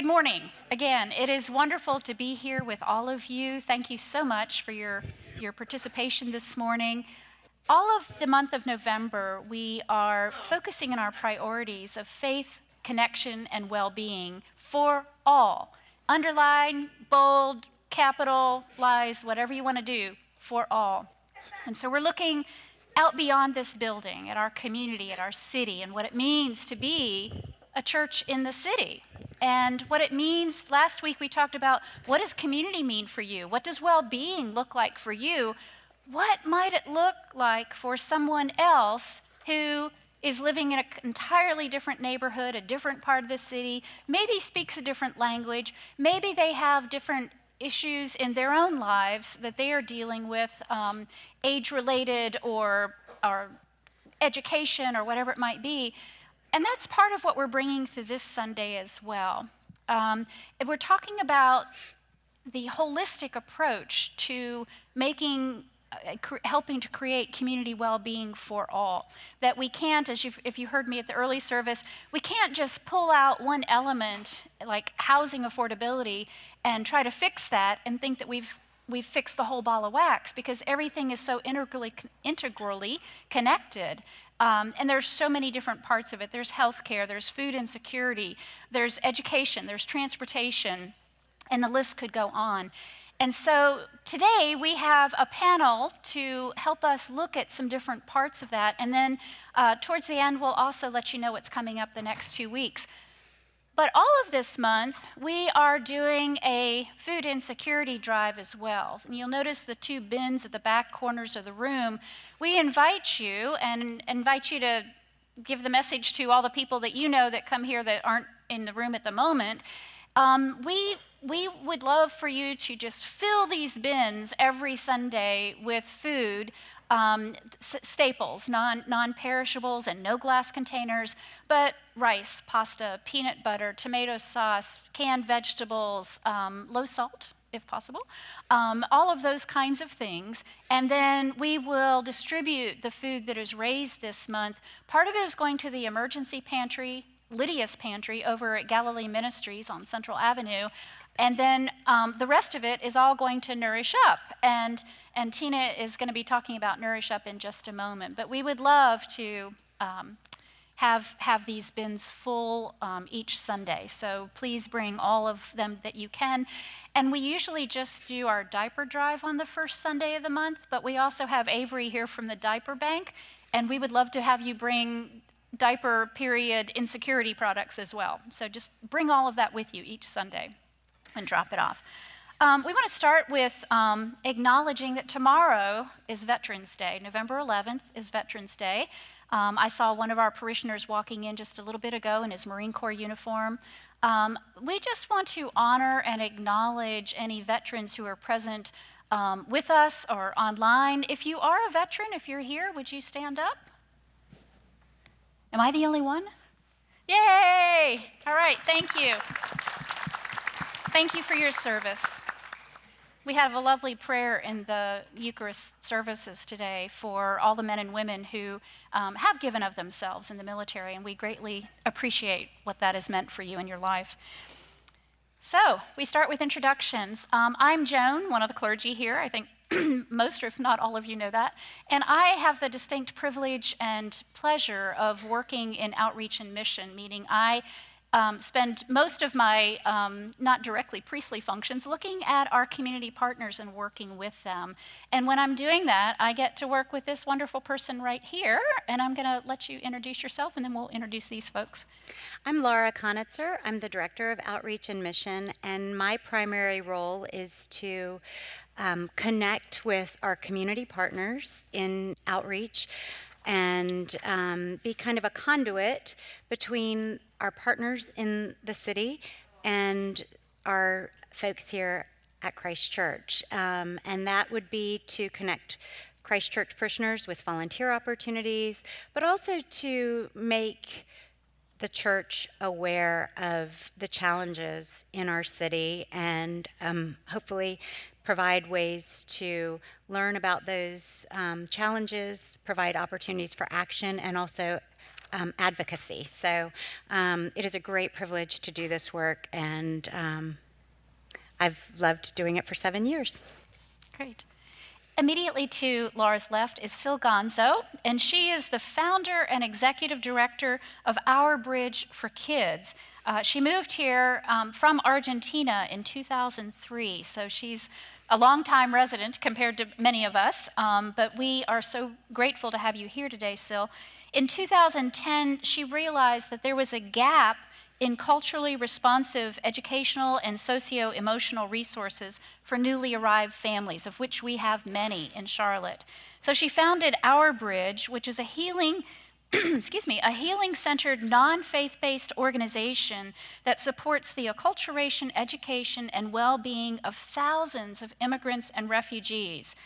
Good morning. Again, it is wonderful to be here with all of you. Thank you so much for your participation this morning. All of the month of November, we are focusing on our priorities of faith, connection, and well-being for all. Underline, bold, capitalize, whatever you want to do, for all. And so we're looking out beyond this building, at our community, at our city, and what it means to be a church in the city. And what it means, last week we talked about what does community mean for you? What does well-being look like for you? What might it look like for someone else who is living in an entirely different neighborhood, a different part of the city, maybe speaks a different language, maybe they have different issues in their own lives that they are dealing with, age-related or education or whatever it might be. And that's part of what we're bringing to this Sunday as well. We're talking about the holistic approach to helping to create community well-being for all. That we can't, if you heard me at the early service, we can't just pull out one element like housing affordability and try to fix that and think that we've fixed the whole ball of wax, because everything is so integrally connected. And there's so many different parts of it. There's healthcare, there's food insecurity, there's education, there's transportation, and the list could go on. And so today we have a panel to help us look at some different parts of that. And then towards the end, we'll also let you know what's coming up the next 2 weeks. But all of this month, we are doing a food insecurity drive as well. And you'll notice the 2 bins at the back corners of the room. We invite you to give the message to all the people that you know that come here that aren't in the room at the moment. We would love for you to just fill these bins every Sunday with food, staples, non-perishables, and no glass containers, but rice, pasta, peanut butter, tomato sauce, canned vegetables, low salt, if possible, all of those kinds of things. And then we will distribute the food that is raised this month. Part of it is going to the emergency pantry, Lydia's Pantry, over at Galilee Ministries on Central Avenue. And then the rest of it is all going to Nourish Up. And Tina is going to be talking about Nourish Up in just a moment. But we would love to have these bins full each Sunday. So please bring all of them that you can. And we usually just do our diaper drive on the first Sunday of the month, but we also have Avery here from the diaper bank, and we would love to have you bring diaper period insecurity products as well. So just bring all of that with you each Sunday and drop it off. We want to start with acknowledging that tomorrow is Veterans Day. November 11th is Veterans Day. I saw one of our parishioners walking in just a little bit ago in his Marine Corps uniform. We just want to honor and acknowledge any veterans who are present with us or online. If you are a veteran, if you're here, would you stand up? Am I the only one? Yay! All right, thank you. Thank you for your service. We have a lovely prayer in the Eucharist services today for all the men and women who have given of themselves in the military, and we greatly appreciate what that has meant for you in your life. So, we start with introductions. I'm Joan, one of the clergy here. I think most, or if not all of you know that. And I have the distinct privilege and pleasure of working in outreach and mission, meaning I spend most of my, not directly priestly functions, looking at our community partners and working with them. And when I'm doing that, I get to work with this wonderful person right here, and I'm going to let you introduce yourself, and then we'll introduce these folks. I'm Laura Konitzer. I'm the Director of Outreach and Mission, and my primary role is to connect with our community partners in outreach and be kind of a conduit between our partners in the city and our folks here at Christ Church. And that would be to connect Christ Church parishioners with volunteer opportunities, but also to make the church aware of the challenges in our city and hopefully provide ways to learn about those challenges, provide opportunities for action, and also advocacy. So it is a great privilege to do this work, and I've loved doing it for 7 years. Great. Immediately to Laura's left is Sil Gonzo, and she is the founder and executive director of Our Bridge for Kids. She moved here from Argentina in 2003, so she's a longtime resident compared to many of us, but we are so grateful to have you here today, Sil. In 2010, she realized that there was a gap in culturally responsive educational and socio-emotional resources for newly arrived families, of which we have many in Charlotte. So she founded Our Bridge, which is a healing a healing-centered, non-faith-based organization that supports the acculturation, education, and well-being of thousands of immigrants and refugees.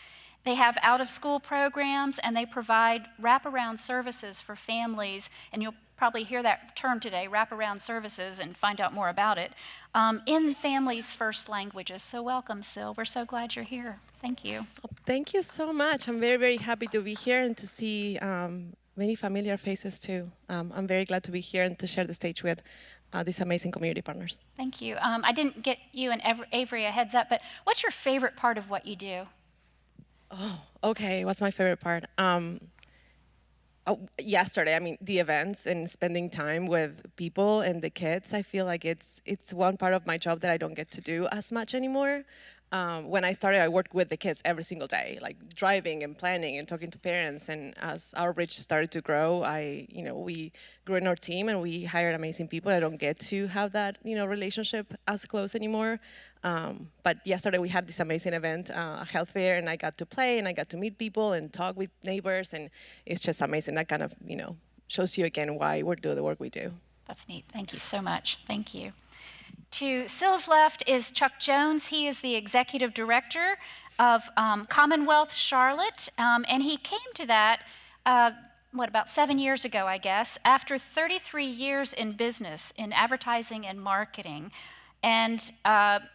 They have out-of-school programs, and they provide wraparound services for families, and you'll probably hear that term today, wraparound services, and find out more about it, in families' first languages. So welcome, Sil. We're so glad you're here. Thank you. Thank you so much. I'm very, very happy to be here and to see many familiar faces too. I'm very glad to be here and to share the stage with these amazing community partners. Thank you. I didn't get you and Avery a heads up, but what's your favorite part of what you do? Oh, okay. What's my favorite part? Yesterday, I mean, the events and spending time with people and the kids. I feel like it's one part of my job that I don't get to do as much anymore. When I started, I worked with the kids every single day, like driving and planning and talking to parents. And as Our Bridge started to grow, we grew in our team and we hired amazing people. I don't get to have that, relationship as close anymore. But yesterday we had this amazing event, a health fair, and I got to play and I got to meet people and talk with neighbors, and it's just amazing. That kind of, shows you again why we do the work we do. That's neat. Thank you so much. Thank you. To Sil's left is Chuck Jones. He is the executive director of Commonwealth Charlotte, and he came to that, about 7 years ago, I guess, after 33 years in business, in advertising and marketing. And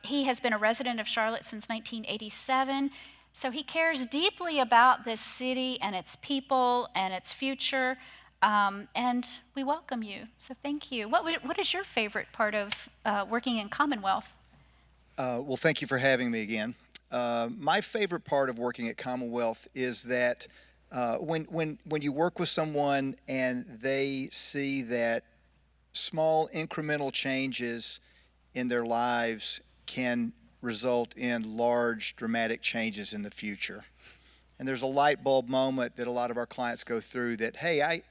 he has been a resident of Charlotte since 1987, so he cares deeply about this city and its people and its future. And we welcome you, so thank you. What is your favorite part of working in Commonwealth? Well, thank you for having me again. My favorite part of working at Commonwealth is that when you work with someone and they see that small incremental changes in their lives can result in large dramatic changes in the future. And there's a light bulb moment that a lot of our clients go through that, hey,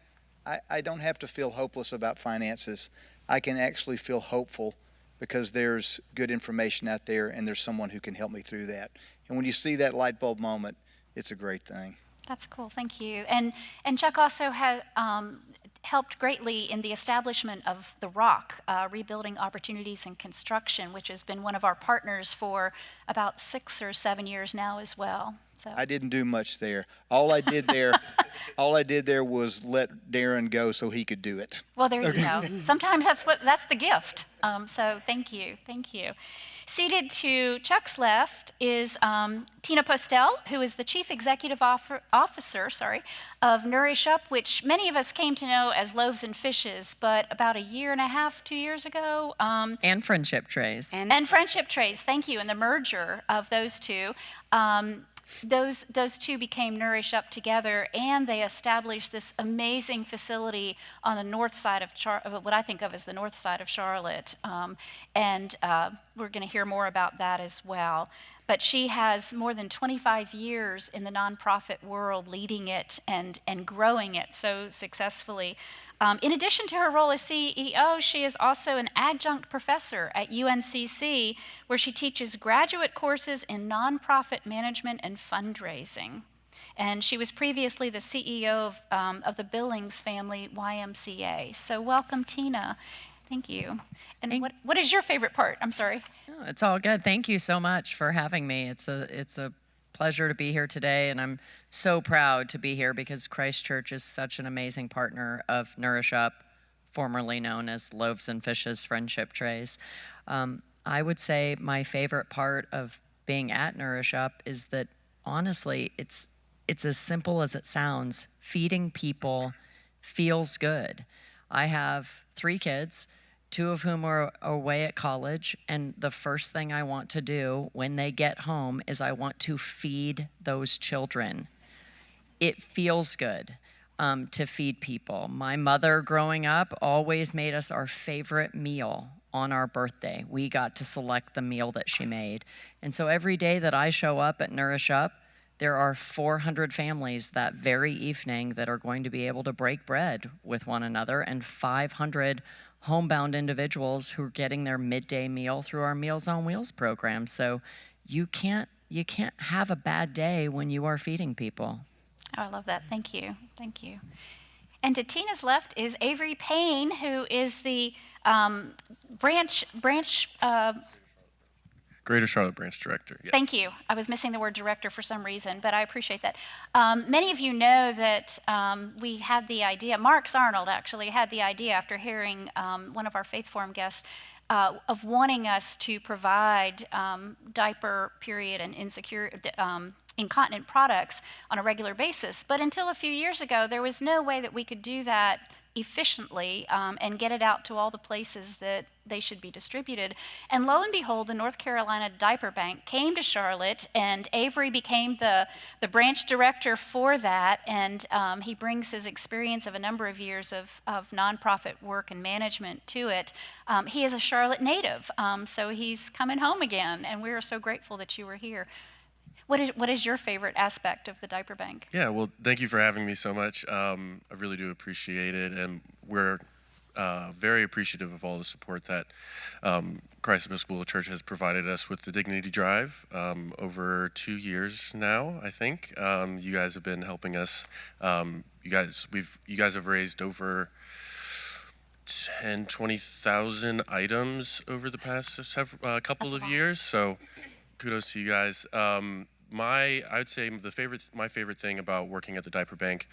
I don't have to feel hopeless about finances. I can actually feel hopeful because there's good information out there and there's someone who can help me through that. And when you see that light bulb moment, it's a great thing. That's cool, thank you. And Chuck also has helped greatly in the establishment of The Rock, Rebuilding Opportunities in Construction, which has been one of our partners for about 6 or 7 years now as well. So. I didn't do much there. All I did there was let Darren go so he could do it. Well, there you go. Sometimes that's the gift. So thank you. Seated to Chuck's left is Tina Postel, who is the Chief Executive Officer of Nourish Up, which many of us came to know as Loaves and Fishes, but about 1.5 years, 2 years ago. And Friendship Trays. And Friendship Trays, thank you, and the merger of those two. Those two became Nourish Up together, and they established this amazing facility on the north side of what I think of as the north side of Charlotte. And we're going to hear more about that as well. But she has more than 25 years in the nonprofit world, leading it and growing it so successfully. In addition to her role as CEO, she is also an adjunct professor at UNCC, where she teaches graduate courses in nonprofit management and fundraising. And she was previously the CEO of the Billings Family YMCA. So welcome, Tina. Thank you. And what is your favorite part? I'm sorry. Oh, it's all good. Thank you so much for having me. It's a pleasure to be here today, and I'm so proud to be here because Christ Church is such an amazing partner of Nourish Up, formerly known as Loaves and Fishes Friendship Trays. I would say my favorite part of being at Nourish Up is that honestly, it's as simple as it sounds. Feeding people feels good. I have 3 kids, 2 of whom are away at college, and the first thing I want to do when they get home is I want to feed those children. It feels good to feed people. My mother growing up always made us our favorite meal on our birthday. We got to select the meal that she made. And so every day that I show up at Nourish Up, there are 400 families that very evening that are going to be able to break bread with one another, and 500 homebound individuals who are getting their midday meal through our Meals on Wheels program. So you can't have a bad day when you are feeding people. Oh, I love that. Thank you. Thank you. And to Tina's left is Avery Payne, who is the branch Greater Charlotte Branch Director. Yes. Thank you. I was missing the word director for some reason, but I appreciate that. Many of you know that we had the idea, Mark Arnold actually had the idea after hearing one of our Faith Forum guests of wanting us to provide diaper, period, and incontinent products on a regular basis. But until a few years ago, there was no way that we could do that efficiently and get it out to all the places that they should be distributed. And lo and behold, the North Carolina Diaper Bank came to Charlotte, and Avery became the branch director for that. And he brings his experience of a number of years of nonprofit work and management to it. He is a Charlotte native, so he's coming home again, and we are so grateful that you were here. What is your favorite aspect of the Diaper Bank? Yeah, well, thank you for having me so much. I really do appreciate it, and we're very appreciative of all the support that Christ Episcopal Church has provided us with the Dignity Drive over 2 years now, I think. You guys have been helping us. You guys have raised over 20,000 items over the past couple of years, so kudos to you guys. I'd say my favorite thing about working at the Diaper Bank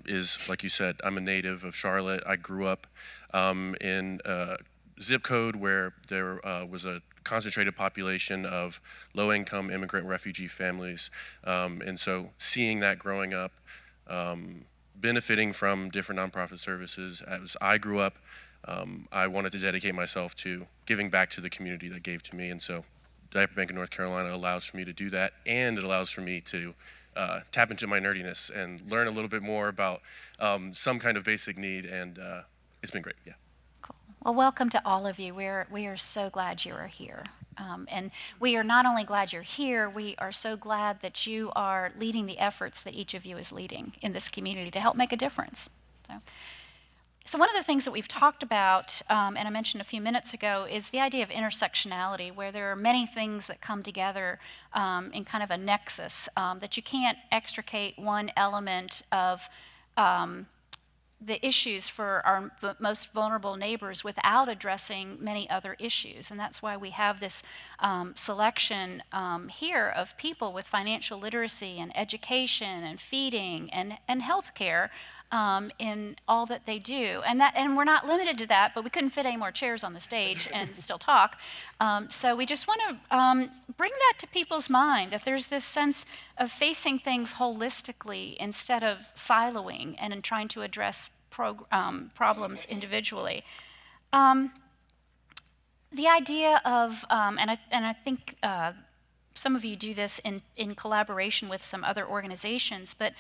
is, like you said, I'm a native of Charlotte. I grew up in a zip code where there was a concentrated population of low-income immigrant refugee families, and so seeing that growing up, benefiting from different nonprofit services. As I grew up, I wanted to dedicate myself to giving back to the community that gave to me, and so Diaper Bank of North Carolina allows for me to do that, and it allows for me to tap into my nerdiness and learn a little bit more about some kind of basic need, and it's been great. Yeah. Cool. Well, welcome to all of you. We are so glad you are here. And we are not only glad you're here, we are so glad that you are leading the efforts that each of you is leading in this community to help make a difference. So one of the things that we've talked about, and I mentioned a few minutes ago, is the idea of intersectionality, where there are many things that come together in kind of a nexus, that you can't extricate one element of the issues for our most vulnerable neighbors without addressing many other issues. And that's why we have this selection here of people with financial literacy and education and feeding and health care in all that they do. And we're not limited to that, but we couldn't fit any more chairs on the stage and still talk. So we just want to bring that to people's mind, that there's this sense of facing things holistically instead of siloing and in trying to address problems individually. The idea of, and I think some of you do this in collaboration with some other organizations, but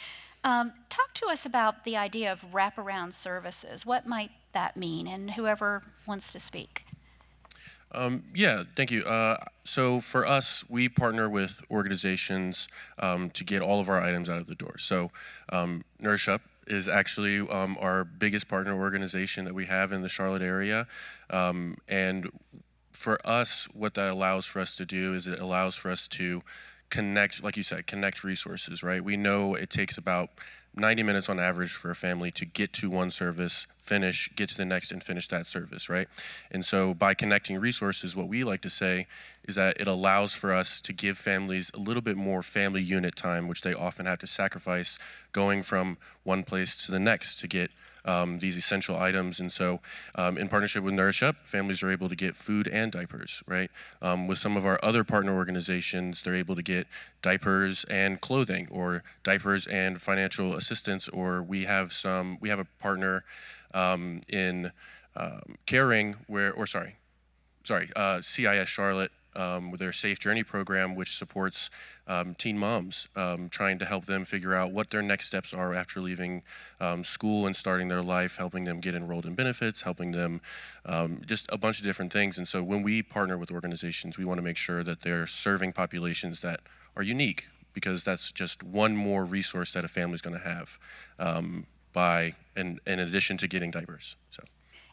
talk to us about the idea of wraparound services. What might that mean? And whoever wants to speak. Yeah, thank you. So for us, we partner with organizations to get all of our items out of the door. So Nourish Up is actually our biggest partner organization that we have in the Charlotte area. And for us, what that allows for us to do is it allows for us to connect, like you said, connect resources, right? We know it takes about 90 minutes on average for a family to get to one service, finish, get to the next, and finish that service, right? And so by connecting resources, what we like to say is that it allows for us to give families a little bit more family unit time, which they often have to sacrifice going from one place to the next to get these essential items. And so in partnership with Nourish Up, families are able to get food and diapers, right? With some of our other partner organizations, they're able to get diapers and clothing, or diapers and financial assistance, or we have a partner in Caring CIS Charlotte, with their Safe Journey program, which supports teen moms, trying to help them figure out what their next steps are after leaving school and starting their life, helping them get enrolled in benefits, helping them just a bunch of different things. And so when we partner with organizations, we want to make sure that they're serving populations that are unique, because that's just one more resource that a family's going to have in addition to getting diapers. So.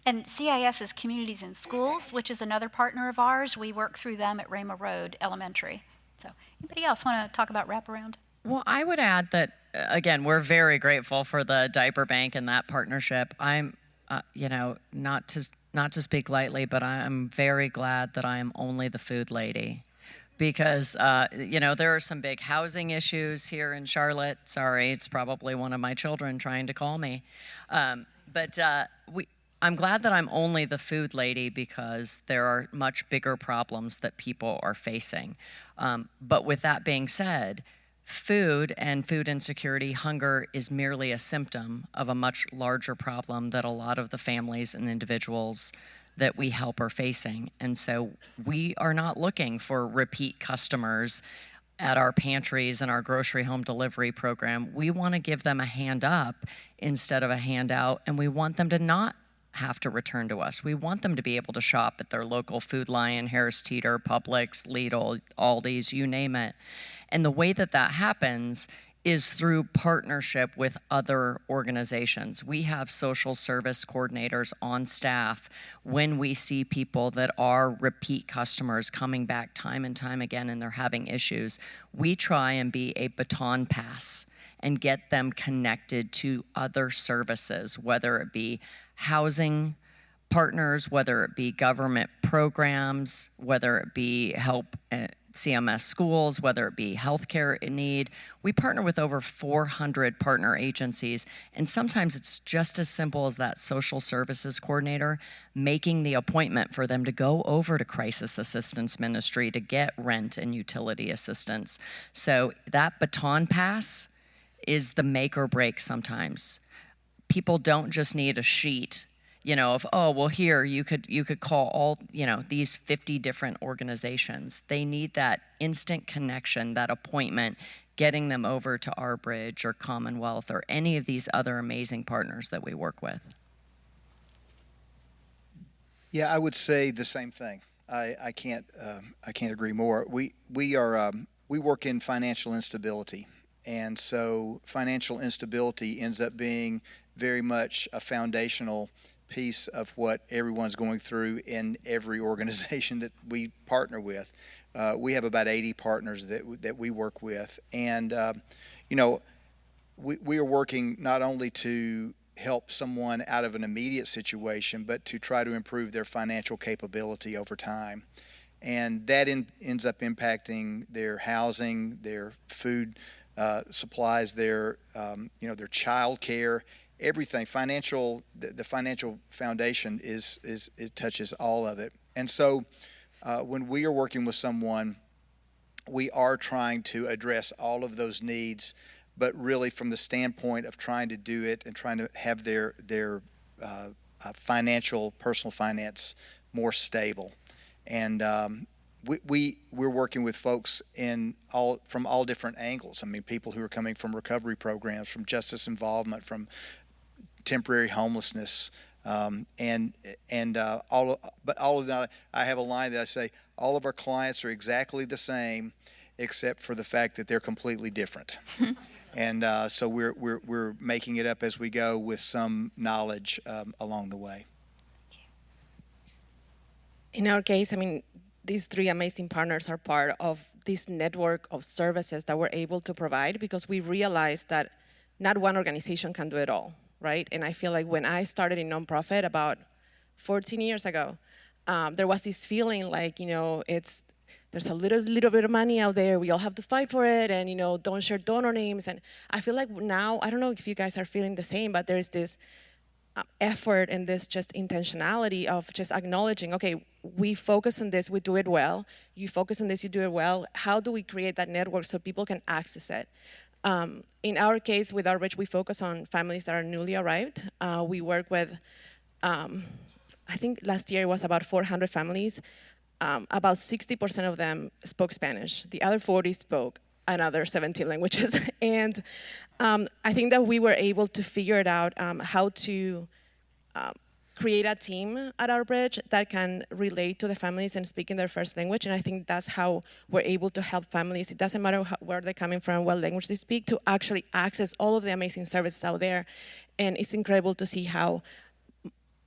And CIS is Communities in Schools, which is another partner of ours. We work through them at Rama Road Elementary. So anybody else want to talk about wraparound? Well, I would add that, again, we're very grateful for the diaper bank and that partnership. I'm, not to speak lightly, but I'm very glad that I am only the food lady, because, there are some big housing issues here in Charlotte. Sorry, it's probably one of my children trying to call me. I'm glad that I'm only the food lady, because there are much bigger problems that people are facing. But with that being said, food and food insecurity, hunger, is merely a symptom of a much larger problem that a lot of the families and individuals that we help are facing. And so we are not looking for repeat customers at our pantries and our grocery home delivery program. We want to give them a hand up instead of a handout, and we want them to not have to return to us. We want them to be able to shop at their local Food Lion, Harris Teeter, Publix, Lidl, Aldi's, you name it. And the way that that happens is through partnership with other organizations. We have social service coordinators on staff when we see people that are repeat customers coming back time and time again and they're having issues. We try and be a baton pass and get them connected to other services, whether it be housing partners, whether it be government programs, whether it be help at CMS schools, whether it be healthcare in need. We partner with over 400 partner agencies, and sometimes it's just as simple as that social services coordinator making the appointment for them to go over to crisis assistance ministry to get rent and utility assistance. So that baton pass is the make or break sometimes. People don't just need a sheet, of, oh, well, here, you could call all, these 50 different organizations. They need that instant connection, that appointment, getting them over to Our Bridge or Commonwealth or any of these other amazing partners that we work with. Yeah, I would say the same thing. I can't agree more. We work in financial instability, and so financial instability ends up being very much a foundational piece of what everyone's going through in every organization that we partner with. We have about 80 partners that we work with, and we are working not only to help someone out of an immediate situation, but to try to improve their financial capability over time. And that ends up impacting their housing, their food supplies, their child care, everything. The financial foundation it touches all of it. And so when we are working with someone, we are trying to address all of those needs, but really from the standpoint of trying to do it and trying to have their personal finance more stable. And we're working with folks from all different angles. I mean, people who are coming from recovery programs, from justice involvement, from temporary homelessness, but all of that. I have a line that I say, all of our clients are exactly the same, except for the fact that they're completely different. And so we're making it up as we go with some knowledge along the way. In our case, these three amazing partners are part of this network of services that we're able to provide, because we realized that not one organization can do it all, right? And I feel like when I started in nonprofit about 14 years ago, there was this feeling like, there's a little bit of money out there, we all have to fight for it, and don't share donor names. And I feel like now, I don't know if you guys are feeling the same, but there's this effort and this just intentionality of just acknowledging, okay, we focus on this, we do it well. You focus on this, you do it well. How do we create that network so people can access it? In our case, with Outreach, we focus on families that are newly arrived. We work with, I think last year it was about 400 families. About 60% of them spoke Spanish. The other 40 spoke another 17 languages. And I think that we were able to figure it out how to create a team at our bridge that can relate to the families and speak in their first language. And I think that's how we're able to help families. It doesn't matter where they're coming from, what language they speak, to actually access all of the amazing services out there. And it's incredible to see how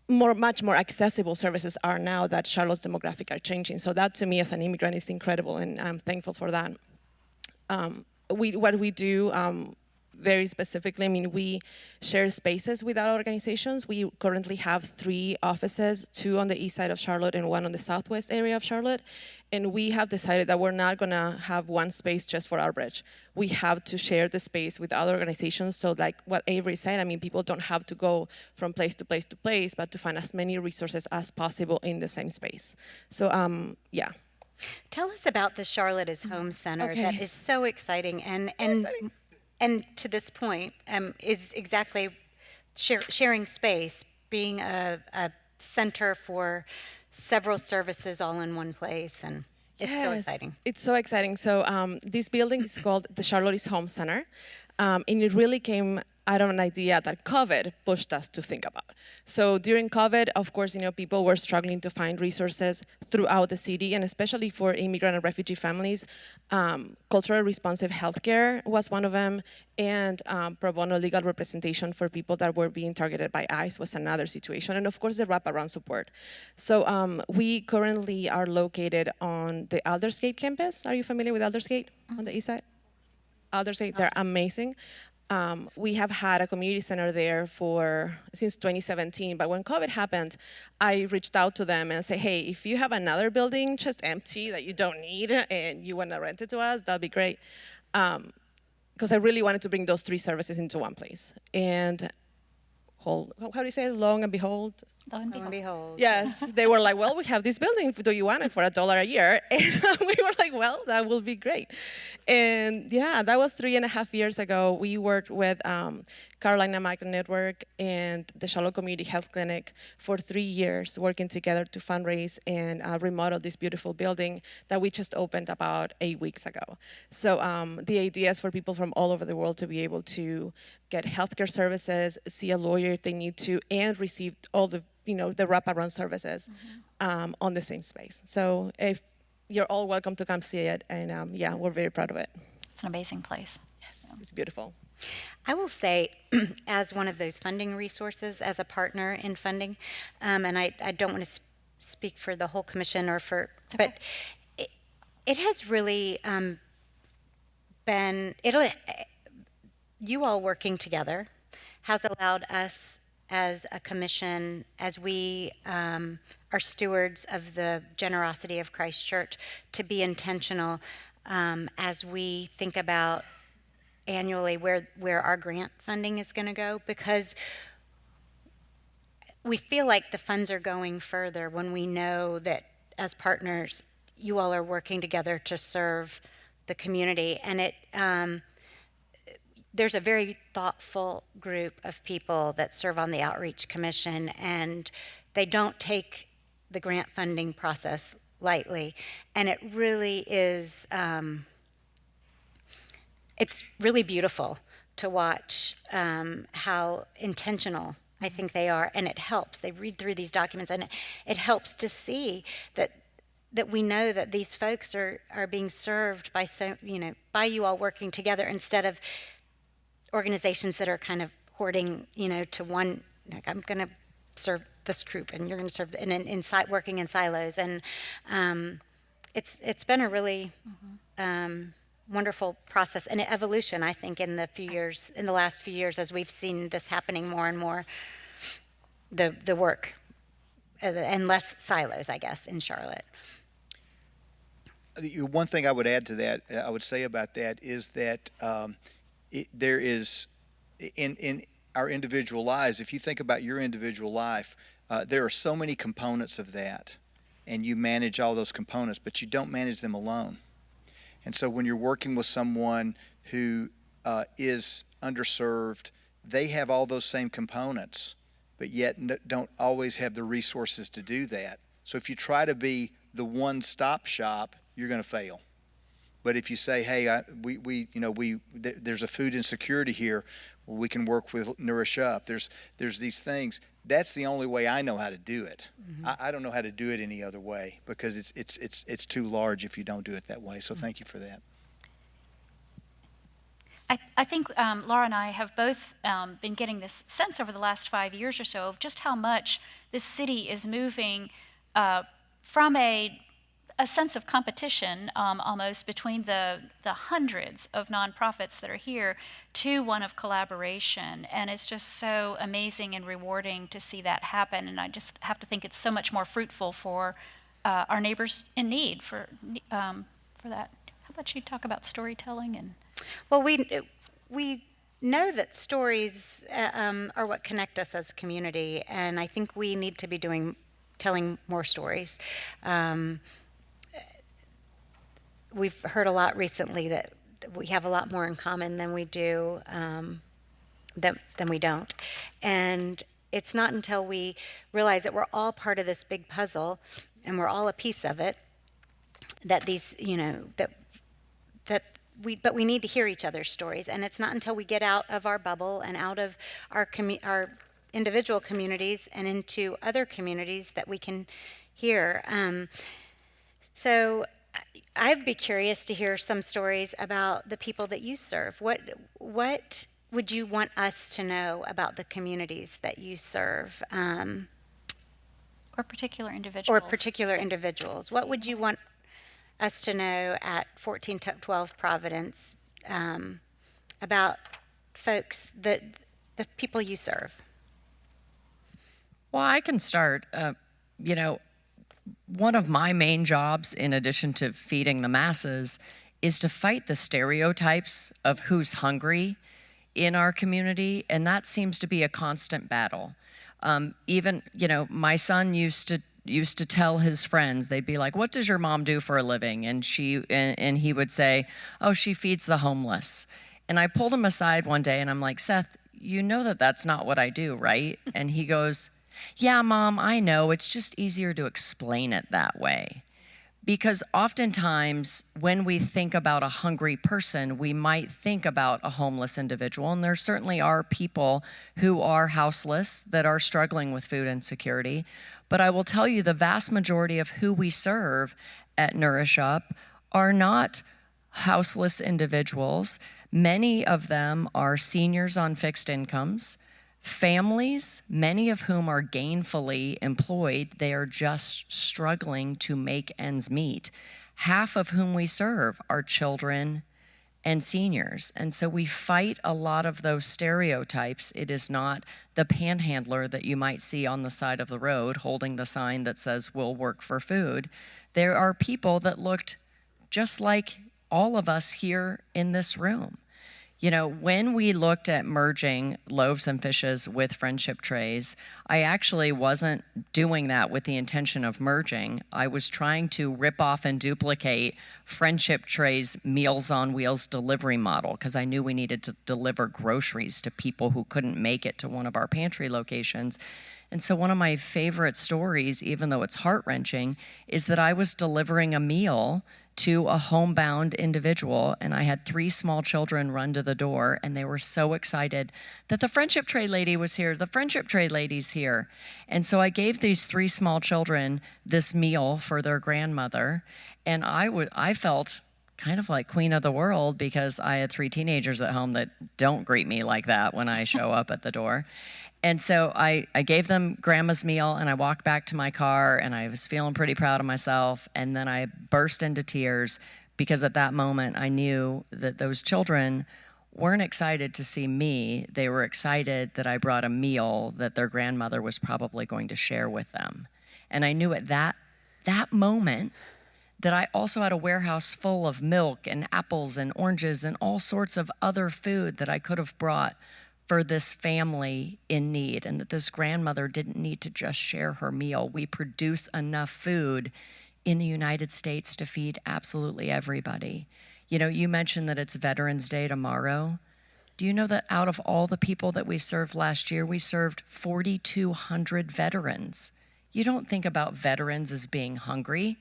much more accessible services are now that Charlotte's demographic are changing. So that to me as an immigrant is incredible, and I'm thankful for that. What we do very specifically, I mean, we share spaces with our organizations. We currently have 3 offices, 2 on the east side of Charlotte and 1 on the southwest area of Charlotte. And we have decided that we're not gonna have one space just for our bridge. We have to share the space with other organizations. So like what Avery said, I mean, people don't have to go from place to place to place, but to find as many resources as possible in the same space. So yeah. Tell us about the Charlotte is Home Center. Okay. That is so exciting, and to this point is exactly sharing space, being a center for several services all in one place, and it's so Yes, exciting. It's so exciting. So this building is called the Charlotte is Home Center, and it really came out of an idea that COVID pushed us to think about. So during COVID, of course, you know, people were struggling to find resources throughout the city, and especially for immigrant and refugee families, culturally responsive healthcare was one of them, and pro bono legal representation for people that were being targeted by ICE was another situation, and of course the wraparound support. So we currently are located on the Aldersgate campus. Are you familiar with Aldersgate on the east side? Aldersgate, they're amazing. We have had a community center there since 2017, but when COVID happened, I reached out to them and said, hey, if you have another building just empty that you don't need and you want to rent it to us, that'd be great. Because I really wanted to bring those 3 services into one place. And how do you say it? Long and behold? Lo and Lo and behold. behold. Yes, they were like, well, we have this building. Do you want it for $1 a year? And we were like, well, that will be great. And yeah, that was 3.5 years ago. We worked with Carolina Migrant Network and the Charlotte Community Health Clinic for 3 years, working together to fundraise and remodel this beautiful building that we just opened about 8 weeks ago. So the idea is for people from all over the world to be able to get healthcare services, see a lawyer if they need to, and receive all the the wraparound services on the same space. So if you're all welcome to come see it, and yeah, we're very proud of it. It's an amazing place. Yes, it's beautiful. I will say, as one of those funding resources, as a partner in funding, and I don't want to speak for the whole commission but it has really been, you all working together has allowed us as a commission, as we are stewards of the generosity of Christ Church, to be intentional as we think about annually where our grant funding is going to go, because we feel like the funds are going further when we know that as partners, you all are working together to serve the community. And there's a very thoughtful group of people that serve on the Outreach Commission, and they don't take the grant funding process lightly. And it really is, it's really beautiful to watch how intentional I think they are, and it helps. They read through these documents, and it helps to see that we know that these folks are being served by by you all working together, instead of organizations that are kind of hoarding, to one, like, I'm going to serve this group and you're going to serve, and inside working in silos. And it's been a really wonderful process and evolution, I think, in the last few years, as we've seen this happening more and more, the work and less silos, I guess, in Charlotte. One thing I would add to that, I would say about that, is that there is, in our individual lives, if you think about your individual life, there are so many components of that, and you manage all those components, but you don't manage them alone. And so when you're working with someone who is underserved, they have all those same components, but yet don't always have the resources to do that. So if you try to be the one-stop shop, you're going to fail. But if you say, hey, there's a food insecurity here, well, we can work with Nourish Up. There's these things. That's the only way I know how to do it. I don't know how to do it any other way, because it's too large if you don't do it that way. So thank you for that. I think Laura and I have both been getting this sense over the last 5 years or so of just how much this city is moving from a sense of competition almost between the hundreds of nonprofits that are here to one of collaboration. And it's just so amazing and rewarding to see that happen. And I just have to think it's so much more fruitful for our neighbors in need for that. How about you talk about storytelling? And Well, we know that stories are what connect us as a community, and I think we need to be telling more stories. We've heard a lot recently that we have a lot more in common than we do than we don't, and it's not until we realize that we're all part of this big puzzle and we're all a piece of it that but we need to hear each other's stories, and it's not until we get out of our bubble and out of our individual communities and into other communities that we can hear. So I'd be curious to hear some stories about the people that you serve. What would you want us to know about the communities that you serve? or particular individuals. Or particular individuals. What would you want us to know at 1412 Providence about folks, the people you serve? Well, I can start. One of my main jobs, in addition to feeding the masses, is to fight the stereotypes of who's hungry in our community, and that seems to be a constant battle. Even, my son used to tell his friends, they'd be like, "What does your mom do for a living?" And he would say, "Oh, she feeds the homeless." And I pulled him aside one day and I'm like, "Seth, you know that that's not what I do, right?" And he goes, "Yeah, Mom, I know. It's just easier to explain it that way." Because oftentimes when we think about a hungry person, we might think about a homeless individual. And there certainly are people who are houseless that are struggling with food insecurity. But I will tell you, the vast majority of who we serve at Nourish Up are not houseless individuals. Many of them are seniors on fixed incomes, families, many of whom are gainfully employed. They are just struggling to make ends meet. Half of whom we serve are children and seniors. And so we fight a lot of those stereotypes. It is not the panhandler that you might see on the side of the road holding the sign that says, "We'll work for food." There are people that looked just like all of us here in this room. When we looked at merging loaves and fishes with friendship trays, I actually wasn't doing that with the intention of merging. I was trying to rip off and duplicate friendship trays Meals on Wheels delivery model, because I knew we needed to deliver groceries to people who couldn't make it to one of our pantry locations. And so one of my favorite stories, even though it's heart-wrenching, is that I was delivering a meal to a homebound individual, and I had 3 small children run to the door, and they were so excited that the friendship tray lady was here, the friendship tray lady's here. And so I gave these 3 small children this meal for their grandmother, and I felt kind of like queen of the world, because I had 3 teenagers at home that don't greet me like that when I show up at the door. And so I gave them grandma's meal, and I walked back to my car, and I was feeling pretty proud of myself. And then I burst into tears, because at that moment I knew that those children weren't excited to see me. They were excited that I brought a meal that their grandmother was probably going to share with them. And I knew at that moment that I also had a warehouse full of milk and apples and oranges and all sorts of other food that I could have brought for this family in need, and that this grandmother didn't need to just share her meal. We produce enough food in the United States to feed absolutely everybody. You know, you mentioned that it's Veterans Day tomorrow. Do you know that out of all the people that we served last year, we served 4,200 veterans? You don't think about veterans as being hungry,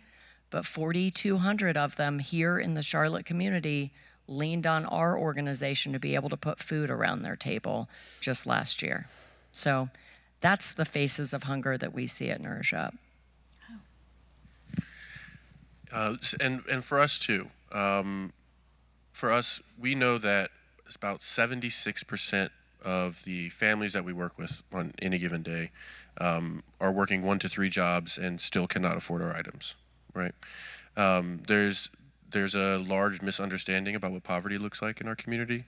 but 4,200 of them here in the Charlotte community leaned on our organization to be able to put food around their table just last year. So that's the faces of hunger that we see at Nourish Up. And for us too, for us, we know that it's about 76% of the families that we work with on any given day are working 1 to 3 jobs and still cannot afford our items, right? There's a large misunderstanding about what poverty looks like in our community.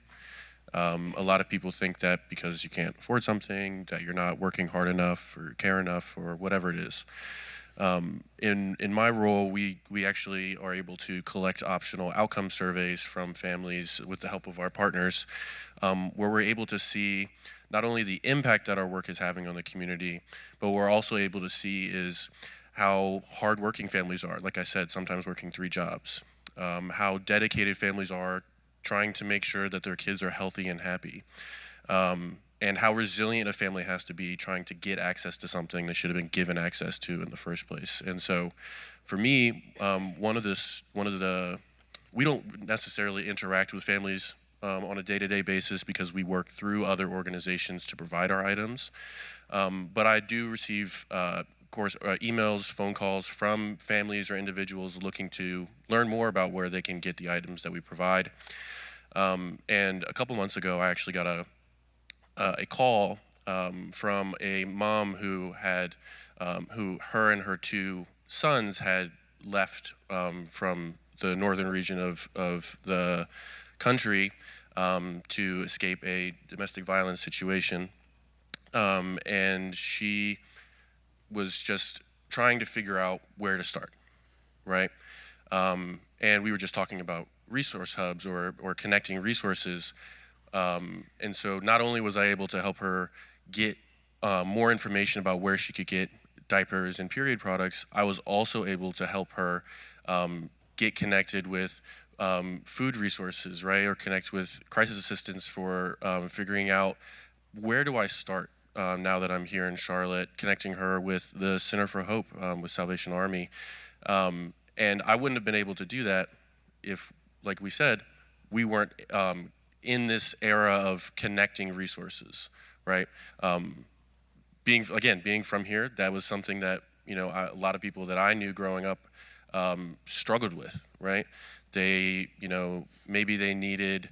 A lot of people think that because you can't afford something, that you're not working hard enough or care enough or whatever it is. In my role, we actually are able to collect optional outcome surveys from families with the help of our partners, where we're able to see not only the impact that our work is having on the community, but we're also able to see is how hardworking families are. Like I said, sometimes working 3 jobs. How dedicated families are trying to make sure that their kids are healthy and happy. And how resilient a family has to be trying to get access to something they should have been given access to in the first place. And so for me, we don't necessarily interact with families on a day-to-day basis because we work through other organizations to provide our items. But I do receive emails, phone calls from families or individuals looking to learn more about where they can get the items that we provide. And a couple months ago, I actually got a call from a mom who her and her 2 sons had left from the northern region of the country to escape a domestic violence situation. And she was just trying to figure out where to start, right? And we were just talking about resource hubs or connecting resources. And so not only was I able to help her get more information about where she could get diapers and period products, I was also able to help her get connected with food resources, right? Or connect with crisis assistance for figuring out where do I start now that I'm here in Charlotte, connecting her with the Center for Hope with Salvation Army. And I wouldn't have been able to do that if, like we said, we weren't in this era of connecting resources, right? Being from here, that was something that, a lot of people that I knew growing up struggled with, right? They, maybe they needed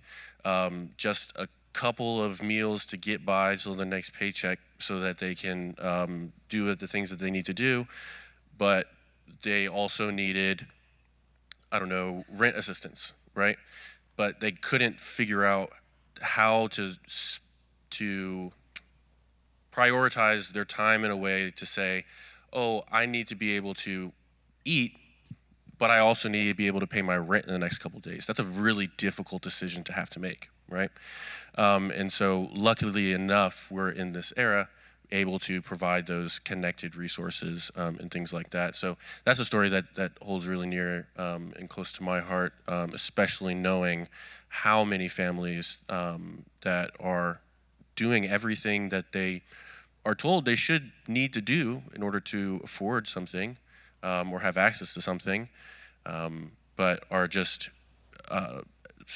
just a couple of meals to get by till the next paycheck so that they can do the things that they need to do. But they also needed, rent assistance, right? But they couldn't figure out how to prioritize their time in a way to say, oh, I need to be able to eat, but I also need to be able to pay my rent in the next couple of days. That's a really difficult decision to have to make, right? And so luckily enough, we're in this era able to provide those connected resources and things like that. So that's a story that holds really near and close to my heart, especially knowing how many families that are doing everything that they are told they should need to do in order to afford something or have access to something, but are just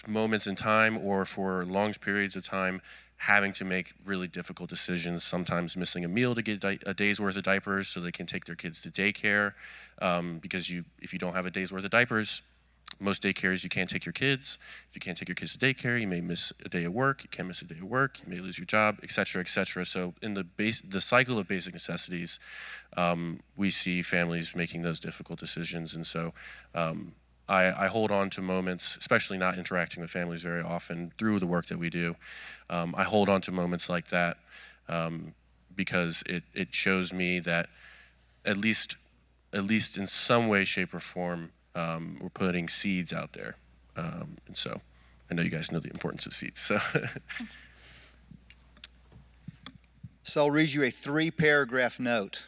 moments in time or for long periods of time having to make really difficult decisions, sometimes missing a meal to get a day's worth of diapers so they can take their kids to daycare, because if you don't have a day's worth of diapers, most daycares you can't take your kids. If you can't take your kids to daycare, you may miss a day of work. You can't miss a day of work. You may lose your job, et cetera, et cetera. So in the cycle of basic necessities, we see families making those difficult decisions. And so I hold on to moments, especially not interacting with families very often through the work that we do. I hold on to moments like that because it shows me that at least in some way, shape, or form, we're putting seeds out there. And so I know you guys know the importance of seeds. So So I'll read you a 3-paragraph note.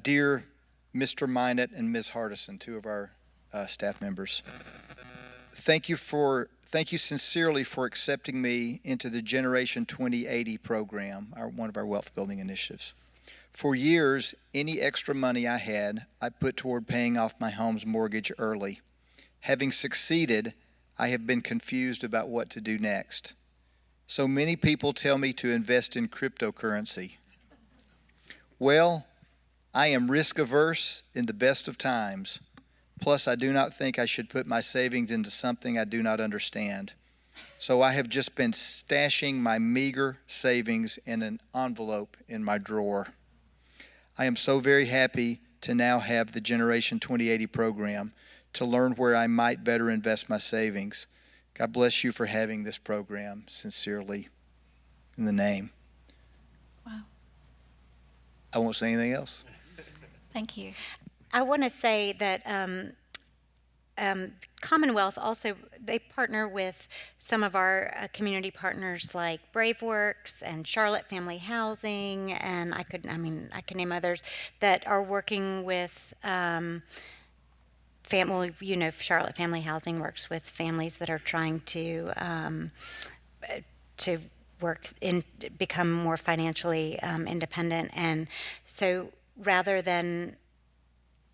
Dear Mr. Minot and Ms. Hardison, two of our staff members, thank you sincerely for accepting me into the Generation 2080 program, one of our wealth building initiatives. For years, any extra money I had, I put toward paying off my home's mortgage early. Having succeeded, I have been confused about what to do next. So many people tell me to invest in cryptocurrency. Well, I am risk averse in the best of times. Plus, I do not think I should put my savings into something I do not understand. So I have just been stashing my meager savings in an envelope in my drawer. I am so very happy to now have the Generation 2080 program to learn where I might better invest my savings. God bless you for having this program. Sincerely, in the name. Wow. I won't say anything else. Thank you. I want to say that Commonwealth also, they partner with some of our community partners like BraveWorks and Charlotte Family Housing, and I could name others that are working with family. Charlotte Family Housing works with families that are trying to become more financially independent, and so rather than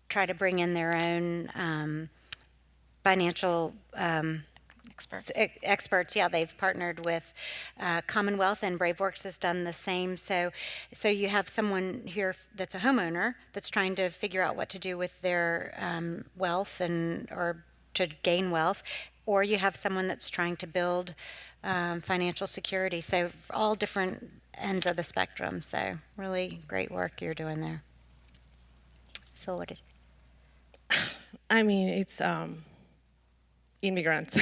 try to bring in their own financial experts, they've partnered with Commonwealth, and BraveWorks has done the same. So you have someone here that's a homeowner that's trying to figure out what to do with their wealth or to gain wealth, or you have someone that's trying to build financial security. So all different ends of the spectrum. So really great work you're doing there. So what did I mean, it's immigrants.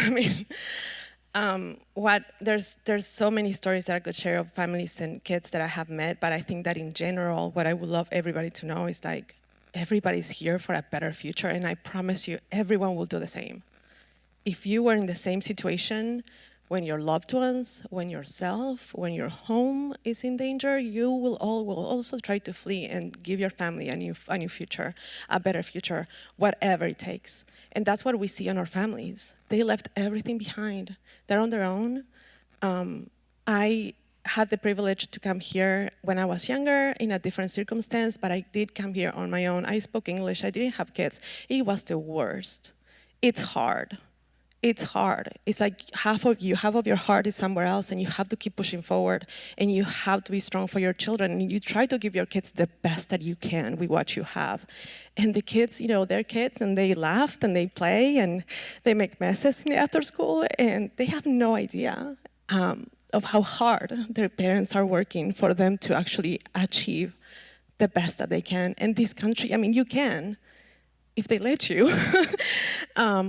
There's so many stories that I could share of families and kids that I have met, but I think that in general, what I would love everybody to know is like, everybody's here for a better future, and I promise you, everyone will do the same. If you were in the same situation when your loved ones, when yourself, when your home is in danger, you will also try to flee and give your family a new future, a better future, whatever it takes. And that's what we see in our families. They left everything behind. They're on their own. I had the privilege to come here when I was younger in a different circumstance, but I did come here on my own. I spoke English, I didn't have kids. It was the worst. It's hard. It's hard. It's like half of your heart is somewhere else, and you have to keep pushing forward, and you have to be strong for your children, and you try to give your kids the best that you can with what you have. And the kids, they're kids, and they laugh, and they play, and they make messes in the after school, and they have no idea of how hard their parents are working for them to actually achieve the best that they can. And this country, you can, if they let you.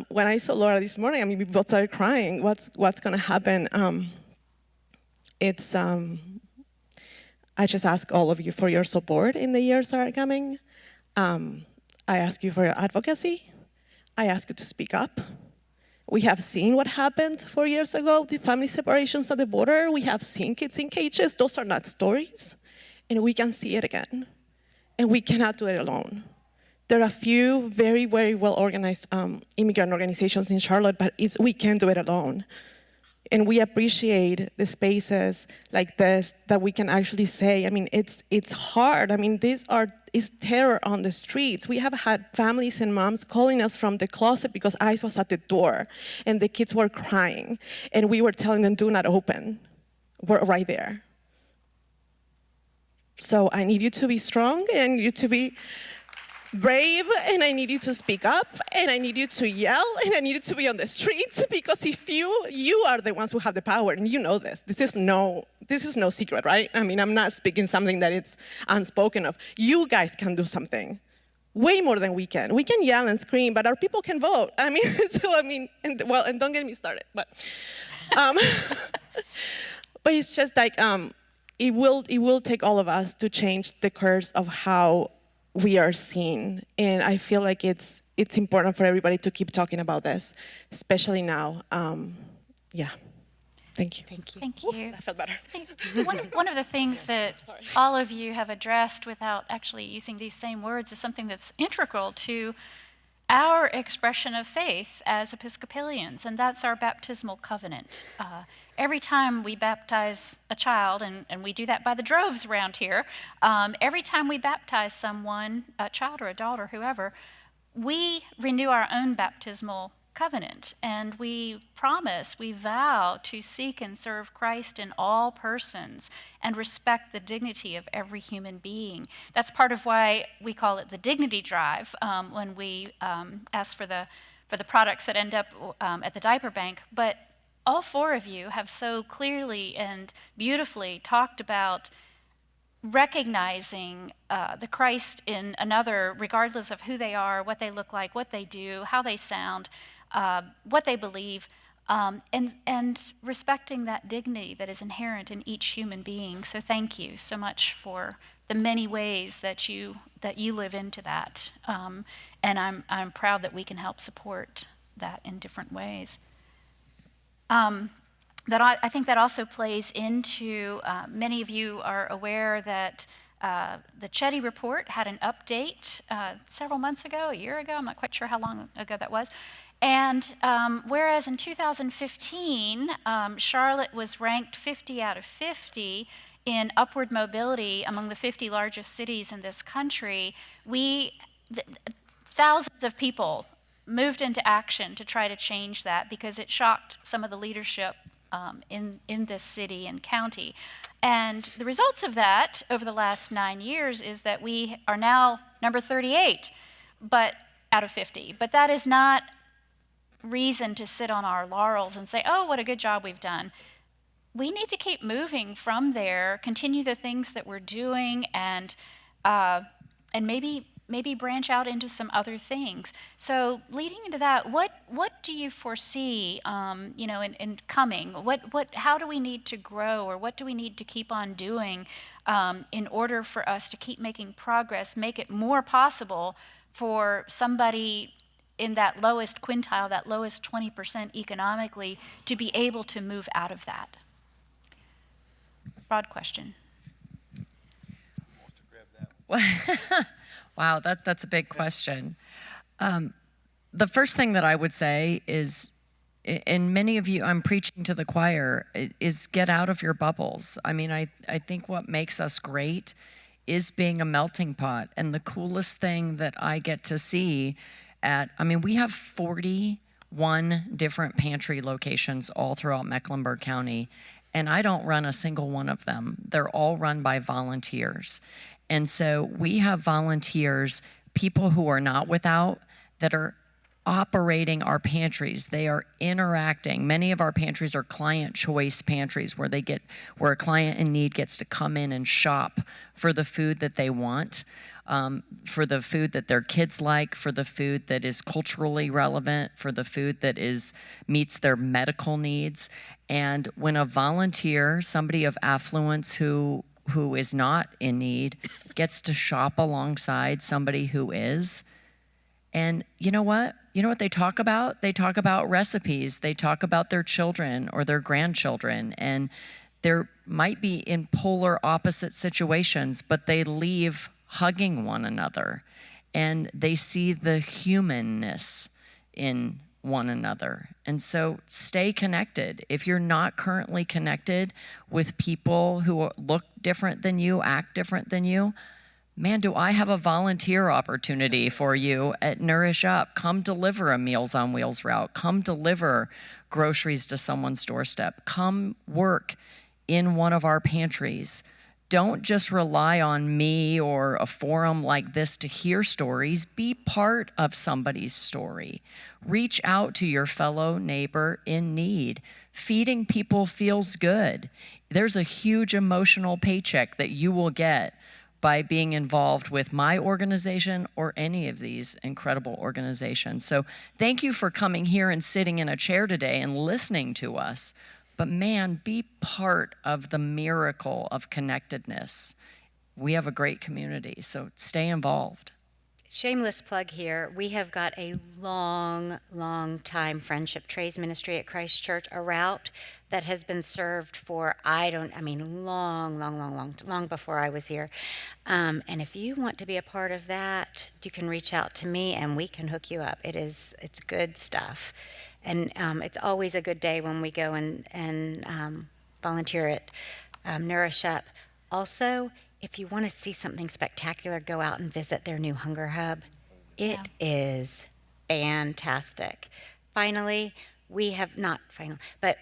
When I saw Laura this morning, we both started crying. What's going to happen? I just ask all of you for your support in the years that are coming. I ask you for your advocacy. I ask you to speak up. We have seen what happened 4 years ago, the family separations at the border. We have seen kids in cages. Those are not stories. And we can see it again. And we cannot do it alone. There are a few very, very well-organized immigrant organizations in Charlotte, but we can't do it alone. And we appreciate the spaces like this that we can actually say, it's hard. It's terror on the streets. We have had families and moms calling us from the closet because ICE was at the door and the kids were crying. And we were telling them, do not open. We're right there. So I need you to be strong, and I need you to be brave, and I need you to speak up, and I need you to yell, and I need you to be on the streets, because if you are the ones who have the power, and you know this. This is no secret, right? I'm not speaking something that it's unspoken of. You guys can do something way more than we can. We can yell and scream, but our people can vote. And don't get me started, but but it's just like it will take all of us to change the curse of how we are seen. And I feel like it's important for everybody to keep talking about this, especially now. Thank you. Thank you. Thank Oof, you. that felt better. One of the things that all of you have addressed without actually using these same words is something that's integral to our expression of faith as Episcopalians, and that's our baptismal covenant. Every time we baptize a child, and we do that by the droves around here, every time we baptize someone, a child or adult or whoever, we renew our own baptismal covenant, and we promise, we vow to seek and serve Christ in all persons and respect the dignity of every human being. That's part of why we call it the dignity drive when we ask for the products that end up at the diaper bank. But all four of you have so clearly and beautifully talked about recognizing the Christ in another, regardless of who they are, what they look like, what they do, how they sound, what they believe, and respecting that dignity that is inherent in each human being. So thank you so much for the many ways that you live into that, and I'm proud that we can help support that in different ways. I think that also plays into, many of you are aware that the Chetty report had an update several months ago, a year ago, I'm not quite sure how long ago that was. And whereas in 2015, Charlotte was ranked 50 out of 50 in upward mobility among the 50 largest cities in this country, thousands of people moved into action to try to change that because it shocked some of the leadership in this city and county. And the results of that over the last 9 years is that we are now number 38, but out of 50. But that is not reason to sit on our laurels and say, oh, what a good job we've done. We need to keep moving from there, continue the things that we're doing, and maybe branch out into some other things. So leading into that, what do you foresee, in coming? How do we need to grow, or what do we need to keep on doing in order for us to keep making progress, make it more possible for somebody in that lowest quintile, that lowest 20% economically, to be able to move out of that? Broad question. Wow, that's a big question. The first thing that I would say is, and many of you, I'm preaching to the choir, is get out of your bubbles. I mean, I think what makes us great is being a melting pot. And the coolest thing that I get to see we have 41 different pantry locations all throughout Mecklenburg County, and I don't run a single one of them. They're all run by volunteers. And so we have volunteers, people who are not without, that are operating our pantries. They are interacting. Many of our pantries are client choice pantries where a client in need gets to come in and shop for the food that they want, for the food that their kids like, for the food that is culturally relevant, for the food that meets their medical needs. And when a volunteer, somebody of affluence who is not in need, gets to shop alongside somebody who is. And you know what? You know what they talk about? They talk about recipes. They talk about their children or their grandchildren. And there might be in polar opposite situations, but they leave hugging one another. And they see the humanness in one another. And so stay connected. If you're not currently connected with people who look different than you, act different than you, man, do I have a volunteer opportunity for you at Nourish Up. Come deliver a Meals on Wheels route. Come deliver groceries to someone's doorstep. Come work in one of our pantries. Don't just rely on me or a forum like this to hear stories. Be part of somebody's story. Reach out to your fellow neighbor in need. Feeding people feels good. There's a huge emotional paycheck that you will get by being involved with my organization or any of these incredible organizations. So thank you for coming here and sitting in a chair today and listening to us. But man, be part of the miracle of connectedness. We have a great community, so stay involved. shameless plug here. We have got a long time friendship trays ministry at Christ Church, a route that has been served for, long before I was here. And if you want to be a part of that, you can reach out to me and we can hook you up. It's good stuff. And it's always a good day when we go and volunteer at Nourish Up. Also, if you want to see something spectacular, go out and visit their new Hunger Hub. It is fantastic. Finally, but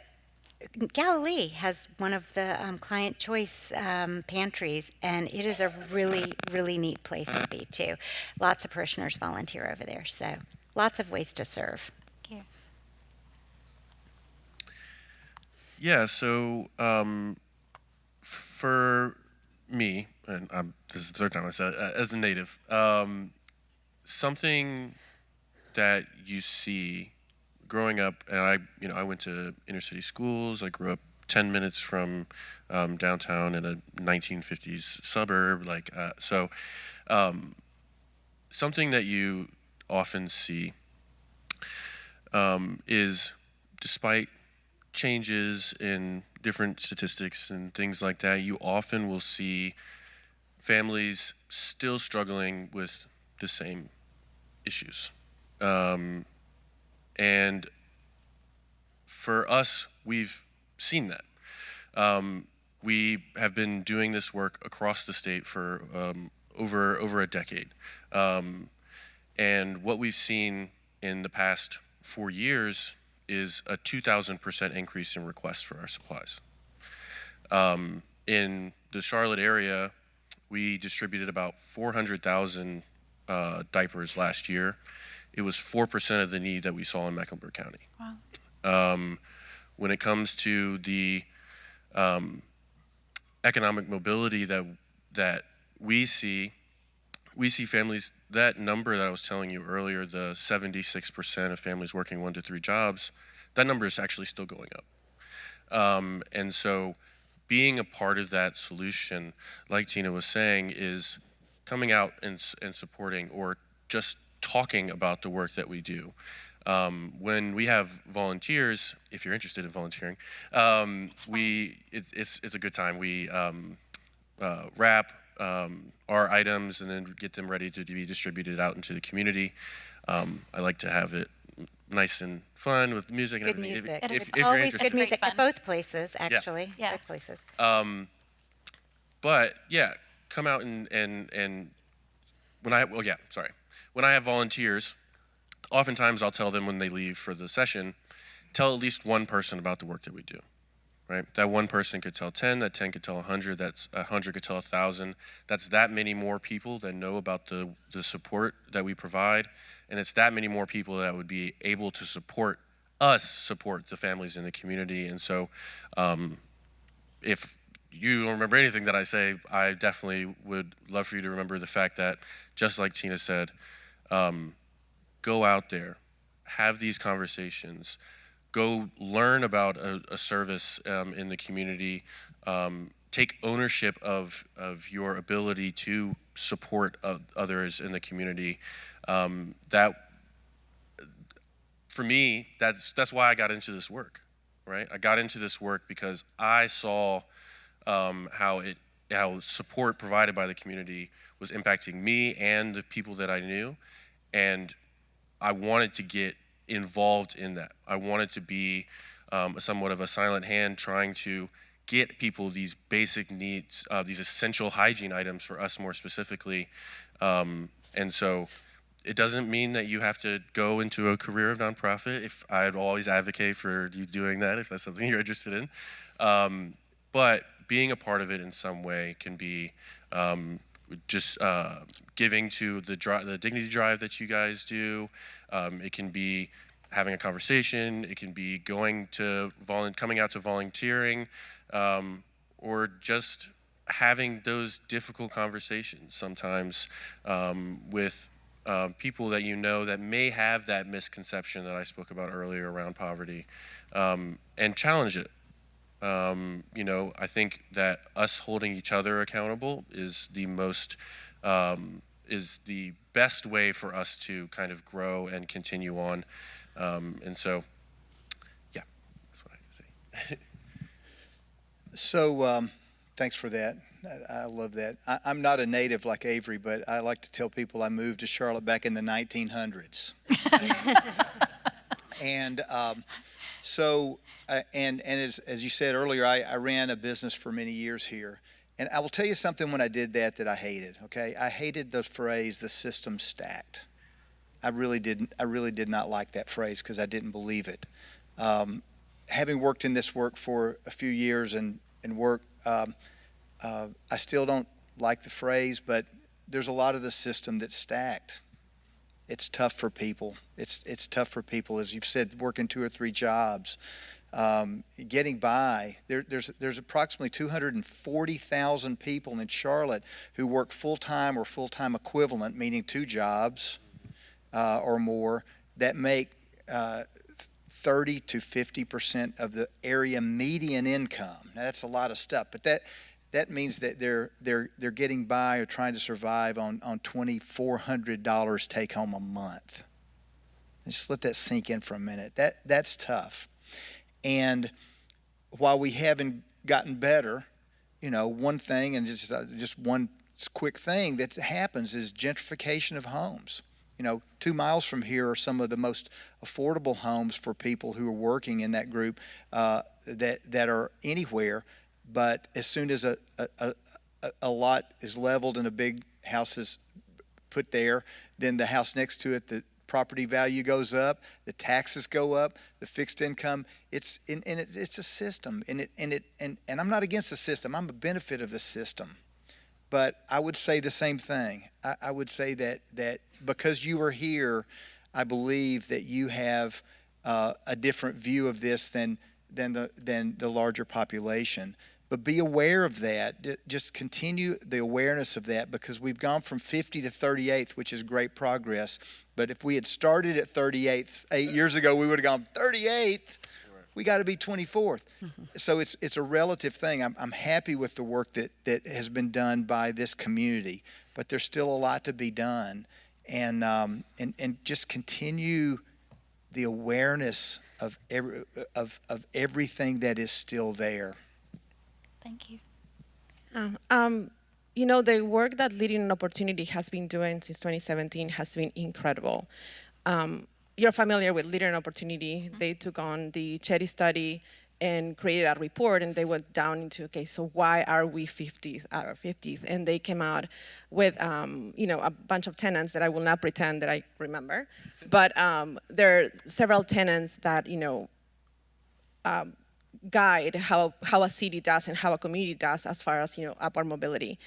Galilee has one of the client choice pantries, and it is a really neat place to be too. Lots of parishioners volunteer over there, so lots of ways to serve. Thank you. Yeah, so for me, and this is the third time I said it, as a native, something that you see growing up, and I went to inner city schools. I grew up 10 minutes from downtown in a 1950s suburb, something that you often see is, despite changes in different statistics and things like that, you often will see families still struggling with the same issues. And for us, we've seen that. We have been doing this work across the state for over a decade. And what we've seen in the past 4 years is a 2,000% increase in requests for our supplies. In the Charlotte area, we distributed about 400,000 diapers last year. It was 4% of the need that we saw in Mecklenburg County. Wow. When it comes to the economic mobility that we see families, that number that I was telling you earlier, the 76% of families working 1 to 3 jobs, that number is actually still going up. And so being a part of that solution, like Tina was saying, is coming out and supporting, or just talking about the work that we do. When we have volunteers, if you're interested in volunteering, it's a good time. We wrap our items and then get them ready to be distributed out into the community. I like to have it nice and fun with music and Good everything. music. If It's you're always interested. good music Great at fun. both places, actually. Yeah. Both places. But yeah, come out and when I have volunteers, oftentimes I'll tell them when they leave for the session, tell at least one person about the work that we do, right? That one person could tell 10, that 10 could tell 100, that's 100 could tell 1,000. That's that many more people that know about the support that we provide, and it's that many more people that would be able to support the families in the community. And so if you don't remember anything that I say, I definitely would love for you to remember the fact that, just like Tina said, go out there, have these conversations, go learn about a service in the community, take ownership of your ability to support others in the community. That, for me, that's why I got into this work, right? I got into this work because I saw how support provided by the community was impacting me and the people that I knew, and I wanted to get involved in that. I wanted to be somewhat of a silent hand, trying to get people these basic needs, these essential hygiene items for us more specifically. And so it doesn't mean that you have to go into a career of nonprofit. If I'd always advocate for you doing that, if that's something you're interested in. But being a part of it in some way can be just giving to the dignity drive that you guys do. It can be having a conversation. It can be coming out to volunteering, or just having those difficult conversations sometimes with people that you know that may have that misconception that I spoke about earlier around poverty, and challenge it. I think that us holding each other accountable is the best way for us to kind of grow and continue on. And so, yeah, that's what I have to say. So, thanks for that. I love that. I'm not a native like Avery, but I like to tell people I moved to Charlotte back in the 1900s. And and as you said earlier, I ran a business for many years here. And I will tell you something when I did that I hated, okay? I hated the phrase, the system stacked. I really did not like that phrase because I didn't believe it. Having worked in this work for a few years and work, I still don't like the phrase, but there's a lot of the system that's stacked. It's tough for people. It's tough for people, as you've said, working 2 or 3 jobs, getting by. There's approximately 240,000 people in Charlotte who work full-time or full-time equivalent, meaning 2 jobs or more, that make 30 to 50% of the area median income. Now, that's a lot of stuff, but that means that they're getting by or trying to survive on $2,400 take home a month. Just let that sink in for a minute. That's tough. And while we haven't gotten better, one thing, and just one quick thing that happens is gentrification of homes. 2 miles from here are some of the most affordable homes for people who are working in that group that are anywhere. But as soon as a lot is leveled and a big house is put there, then the house next to it, the property value goes up, the taxes go up, the fixed income. It's a system, and I'm not against the system. I'm a benefit of the system. But I would say the same thing. I would say that because you are here, I believe that you have a different view of this than the larger population. But be aware of that. Just continue the awareness of that, because we've gone from 50 to 38th, which is great progress. But if we had started at 38th 8 years ago, we would have gone 38th. We got to be 24th. So it's a relative thing. I'm happy with the work that has been done by this community, but there's still a lot to be done, and just continue the awareness of everything that is still there. Thank you. The work that Leading an Opportunity has been doing since 2017 has been incredible. You're familiar with Leading an Opportunity. They took on the Chetty study and created a report, and they went down into, okay, so why are we 50th out of 50th? And they came out with, a bunch of tenets that I will not pretend that I remember, but there are several tenets that, guide how a city does and how a community does as far as upward mobility.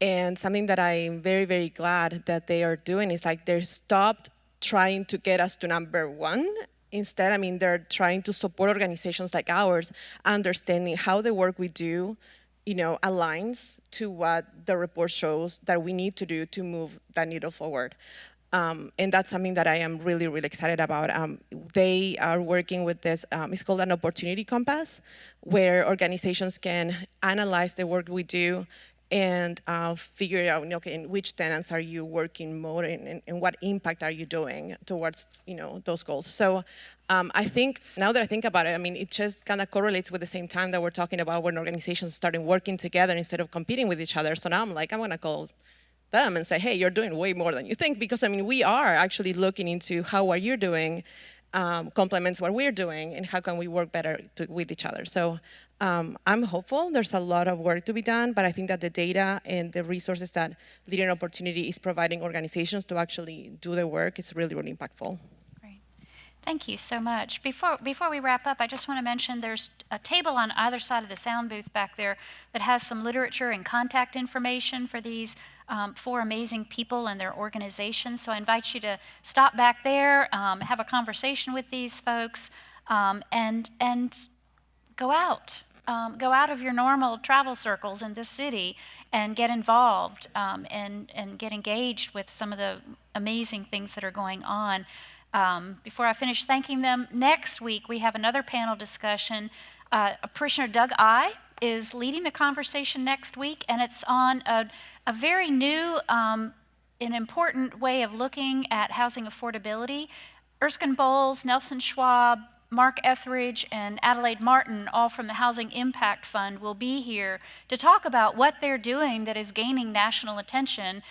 And something that I'm very, very glad that they are doing is they're stopped trying to get us to number 1. Instead, they're trying to support organizations like ours, understanding how the work we do aligns to what the report shows that we need to do to move that needle forward. And that's something that I am really, really excited about. They are working with this, it's called an opportunity compass, where organizations can analyze the work we do and figure out, okay, in which tenants are you working more in, and what impact are you doing towards, those goals. So I think, now that I think about it, it just kind of correlates with the same time that we're talking about when organizations starting working together instead of competing with each other. So now I'm going to call them and say, hey, you're doing way more than you think, because we are actually looking into how what you're doing complements what we're doing, and how can we work better with each other. So I'm hopeful. There's a lot of work to be done, but I think that the data and the resources that Leading an Opportunity is providing organizations to actually do the work is really, really impactful. Great. Thank you so much. Before we wrap up, I just want to mention there's a table on either side of the sound booth back there that has some literature and contact information for these 4 amazing people and their organizations. So I invite you to stop back there, have a conversation with these folks, and go out. Go out of your normal travel circles in this city and get involved and get engaged with some of the amazing things that are going on. Before I finish thanking them, next week we have another panel discussion. Parishioner Doug I is leading the conversation next week, and it's on a very new an important way of looking at housing affordability. Erskine Bowles, Nelson Schwab, Mark Etheridge, and Adelaide Martin, all from the Housing Impact Fund, will be here to talk about what they're doing that is gaining national attention.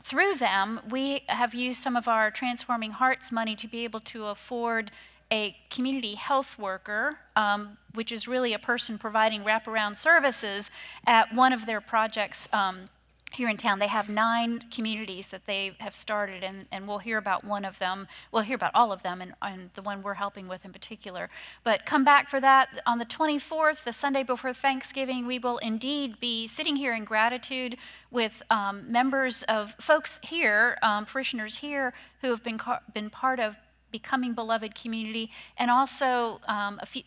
Through them, we have used some of our Transforming Hearts money to be able to afford a community health worker, which is really a person providing wraparound services at one of their projects here in town. They have 9 communities that they have started, and we'll hear about one of them. We'll hear about all of them, and the one we're helping with in particular. But come back for that. On the 24th, the Sunday before Thanksgiving, we will indeed be sitting here in gratitude with members of folks here, parishioners here, who have been part of Becoming Beloved Community, and also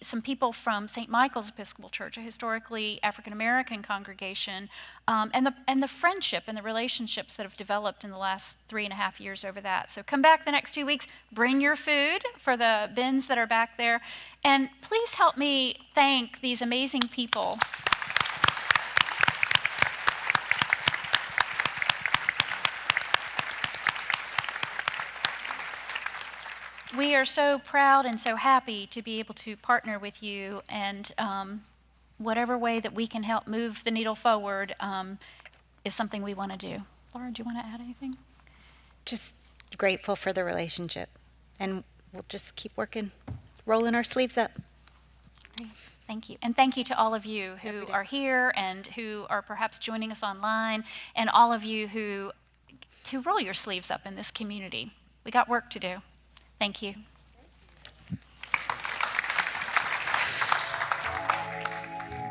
some people from St. Michael's Episcopal Church, a historically African-American congregation, and the friendship and the relationships that have developed in the last 3.5 years over that. So come back the next 2 weeks, bring your food for the bins that are back there, and please help me thank these amazing people. We are so proud and so happy to be able to partner with you, and whatever way that we can help move the needle forward is something we want to do. Laura, do you want to add anything? Just grateful for the relationship, and we'll just keep working, rolling our sleeves up. Great. Thank you. And thank you to all of you who are here and who are perhaps joining us online, and all of you who roll your sleeves up in this community. We got work to do. Thank you.